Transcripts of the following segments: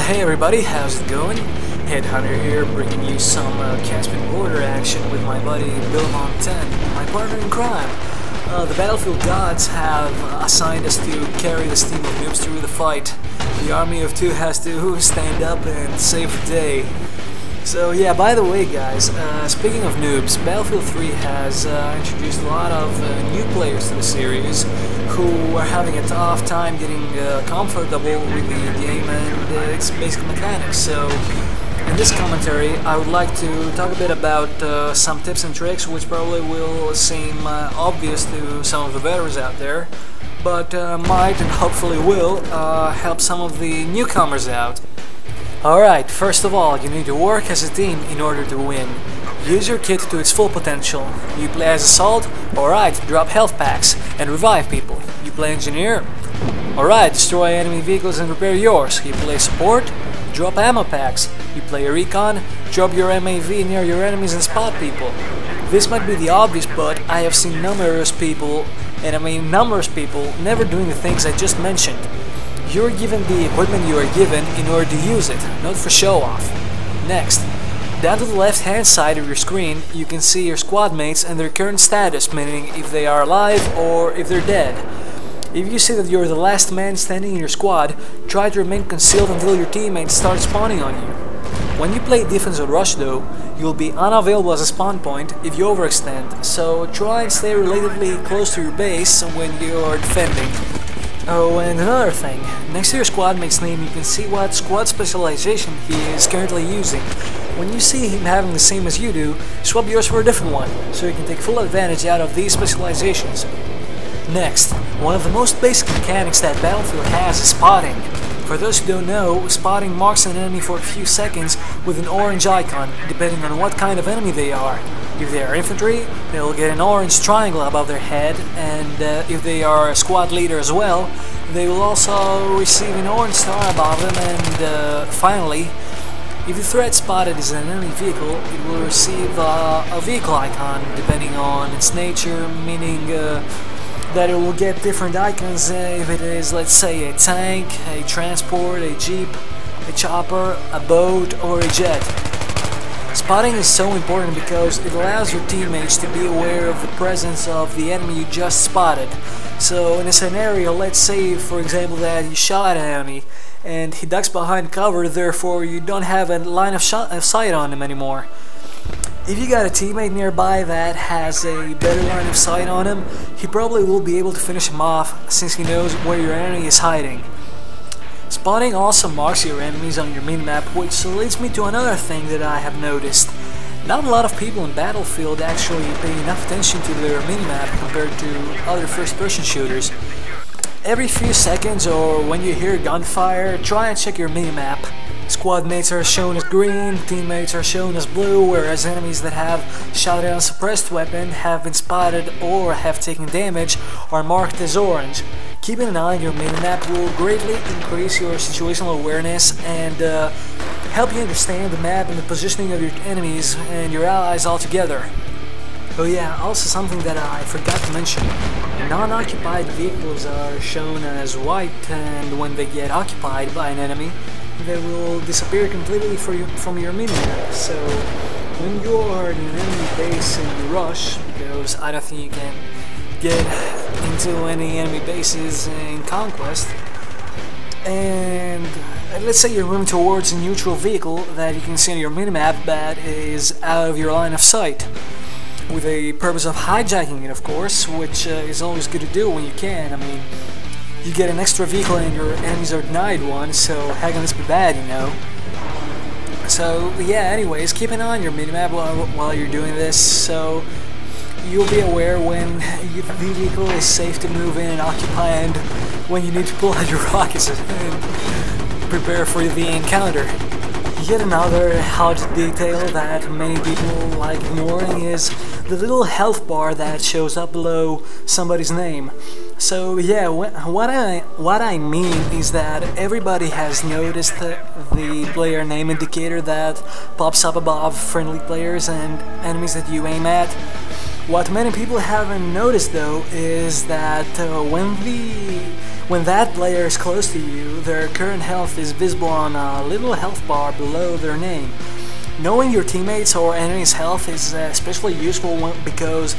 Hey everybody, how's it going? Headhunter here, bringing you some Caspian border action with my buddy Bill 10, my partner in crime. The Battlefield gods have assigned us to carry this team of noobs through the fight. The army of two has to stand up and save the day. So yeah, by the way guys, speaking of noobs, Battlefield 3 has introduced a lot of new players to the series who are having a tough time getting comfortable with the game and its basic mechanics. So in this commentary I would like to talk a bit about some tips and tricks which probably will seem obvious to some of the veterans out there, but might and hopefully will help some of the newcomers out. Alright, first of all, you need to work as a team in order to win. Use your kit to its full potential. You play as Assault? Alright, drop health packs and revive people. You play Engineer? Alright, destroy enemy vehicles and repair yours. You play Support? Drop ammo packs. You play Recon? Drop your MAV near your enemies and spot people. This might be the obvious, but I have seen numerous people, and I mean numerous people, never doing the things I just mentioned. You're given the equipment you are given in order to use it, not for show off. Next, down to the left hand side of your screen you can see your squad mates and their current status, meaning if they are alive or if they're dead. If you see that you're the last man standing in your squad, try to remain concealed until your teammates start spawning on you. When you play defense or rush though, you'll be unavailable as a spawn point if you overextend, so try and stay relatively close to your base when you're defending. Oh, and another thing, next to your squad mate's name you can see what squad specialization he is currently using. When you see him having the same as you do, swap yours for a different one, so you can take full advantage out of these specializations. Next, one of the most basic mechanics that Battlefield has is spotting. For those who don't know, spotting marks an enemy for a few seconds with an orange icon, depending on what kind of enemy they are. If they are infantry, they'll get an orange triangle above their head, and if they are a squad leader as well, they will also receive an orange star above them, and finally, if the threat spotted is an enemy vehicle, it will receive a vehicle icon depending on its nature, meaning that it will get different icons if it is, let's say, a tank, a transport, a jeep, a chopper, a boat, or a jet. Spotting is so important because it allows your teammates to be aware of the presence of the enemy you just spotted. So in a scenario, let's say for example that you shot an enemy and he ducks behind cover, therefore you don't have a line of sight on him anymore. If you got a teammate nearby that has a better line of sight on him, he probably will be able to finish him off since he knows where your enemy is hiding. Spotting also marks your enemies on your minimap, which leads me to another thing that I have noticed. Not a lot of people in Battlefield actually pay enough attention to their minimap compared to other first-person shooters. Every few seconds or when you hear gunfire, try and check your minimap. Squad mates are shown as green, teammates are shown as blue, whereas enemies that have shot an unsuppressed weapon, have been spotted, or have taken damage are marked as orange. Keeping an eye on your minimap will greatly increase your situational awareness and help you understand the map and the positioning of your enemies and your allies altogether. Oh yeah, also something that I forgot to mention. Non-occupied vehicles are shown as white, and when they get occupied by an enemy, they will disappear completely from your minimap. So when you are in an enemy base in rush, because I don't think you can get into any enemy bases in Conquest, and let's say you're moving towards a neutral vehicle that you can see on your minimap that is out of your line of sight, with a purpose of hijacking it, of course, which is always good to do when you can. I mean, you get an extra vehicle and your enemies are denied one, so how can this be bad, you know? So yeah, anyways, keep an eye on your minimap while you're doing this, so you'll be aware when the vehicle is safe to move in and occupy, and when you need to pull out your rockets and prepare for the encounter. Yet another hot detail that many people like ignoring is the little health bar that shows up below somebody's name. So yeah, what I mean is that everybody has noticed the player name indicator that pops up above friendly players and enemies that you aim at. What many people haven't noticed though is that when When that player is close to you, their current health is visible on a little health bar below their name. Knowing your teammates or enemies' health is especially useful because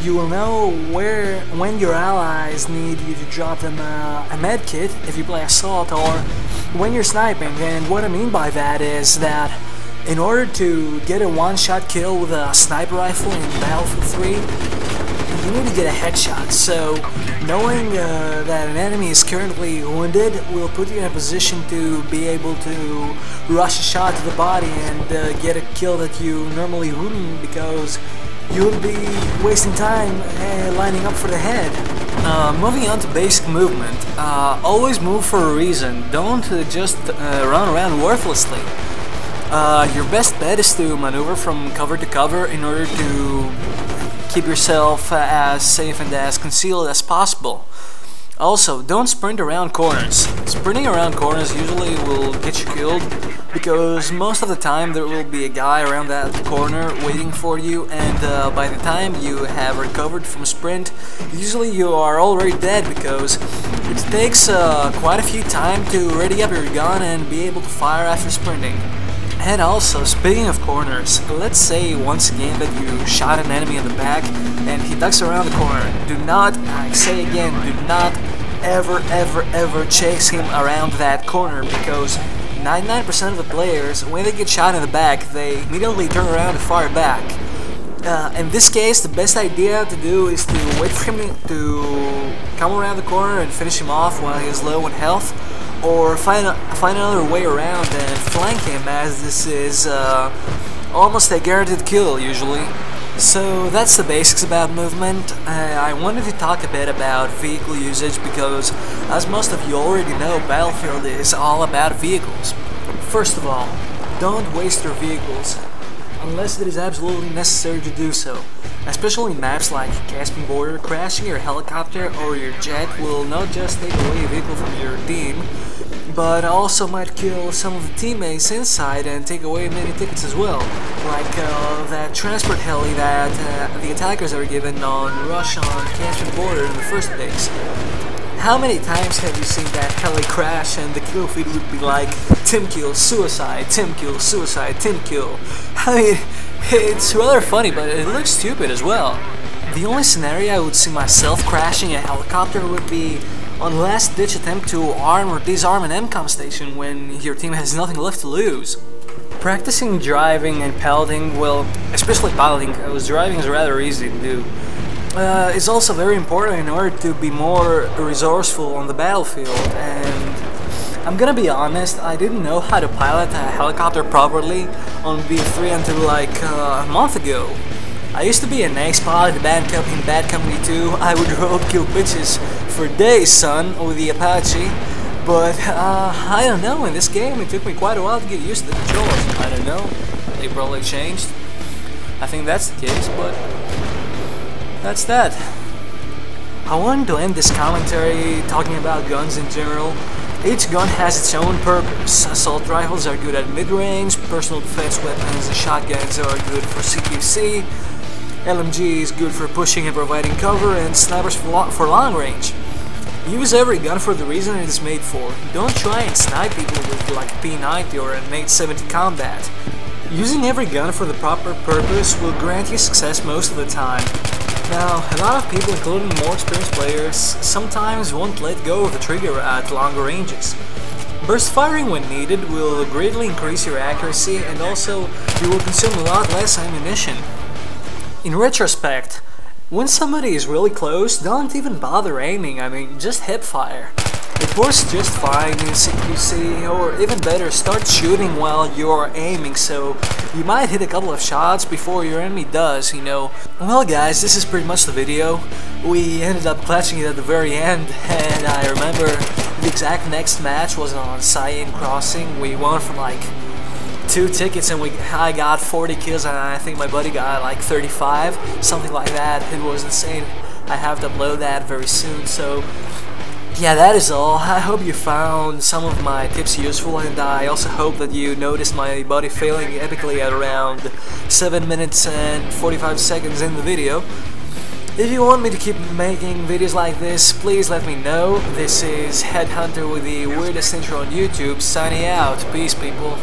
you will know when your allies need you to drop them a med kit if you play Assault, or when you're sniping. And what I mean by that is that in order to get a one-shot kill with a sniper rifle in Battlefield 3, you need to get a headshot. So knowing that an enemy is currently wounded will put you in a position to be able to rush a shot to the body and get a kill that you normally wouldn't, because you would be wasting time lining up for the head. Moving on to basic movement. Always move for a reason. Don't just run around worthlessly. Your best bet is to maneuver from cover to cover in order to keep yourself as safe and as concealed as possible. Also, don't sprint around corners. Sprinting around corners usually will get you killed, because most of the time there will be a guy around that corner waiting for you, and by the time you have recovered from sprint, usually you are already dead, because it takes quite a few time to ready up your gun and be able to fire after sprinting. And also, speaking of corners, let's say once again that you shot an enemy in the back and he ducks around the corner. Do not, I say again, do not ever chase him around that corner, because 99% of the players, when they get shot in the back, they immediately turn around and fire back. In this case, the best idea to do is to wait for him to come around the corner and finish him off while he's low in health, or find another way around and flank him, as this is almost a guaranteed kill usually. So that's the basics about movement. I wanted to talk a bit about vehicle usage because, as most of you already know, Battlefield is all about vehicles. First of all, don't waste your vehicles unless it is absolutely necessary to do so. Especially in maps like Caspian Border, crashing your helicopter or your jet will not just take away a vehicle from your team, but also might kill some of the teammates inside and take away many tickets as well, like that transport heli that the attackers are given on Rush on Caspian Border in the first place. How many times have you seen that heli crash and the kill feed would be like Tim kill, suicide, Tim kill, suicide, Tim kill? I mean, it's rather funny, but it looks stupid as well. The only scenario I would see myself crashing a helicopter would be on last-ditch attempt to arm or disarm an MCOM station when your team has nothing left to lose. Practicing driving and piloting, well, especially piloting, because driving is rather easy to do, is also very important in order to be more resourceful on the battlefield. And I'm gonna be honest, I didn't know how to pilot a helicopter properly on BF3 until like a month ago. I used to be an ace pilot in Bad Company 2. I would roadkill bitches for days, son, with the Apache. But I don't know, in this game it took me quite a while to get used to the controls. I don't know, they probably changed. I think that's the case, but that's that. I wanted to end this commentary talking about guns in general. Each gun has its own purpose. Assault rifles are good at mid-range, personal defense weapons and shotguns are good for CQC, LMG is good for pushing and providing cover, and snipers for long range. Use every gun for the reason it is made for. Don't try and snipe people with like a P90 or an 870 combat. Using every gun for the proper purpose will grant you success most of the time. Now, a lot of people, including more experienced players, sometimes won't let go of the trigger at longer ranges. Burst firing when needed will greatly increase your accuracy, and also you will consume a lot less ammunition. In retrospect, when somebody is really close, don't even bother aiming, I mean, just hip fire. It works just fine in CQC, or even better, start shooting while you're aiming, so you might hit a couple of shots before your enemy does, you know. Well guys, this is pretty much the video. We ended up clutching it at the very end, and I remember the exact next match was on Seine crossing. We won from like 2 tickets and I got 40 kills and I think my buddy got like 35, something like that. It was insane. I have to upload that very soon, so yeah, that is all. I hope you found some of my tips useful, and I also hope that you noticed my body failing epically at around 7 minutes and 45 seconds in the video. If you want me to keep making videos like this, please let me know. This is Headhunter with the weirdest intro on YouTube, signing out. Peace, people.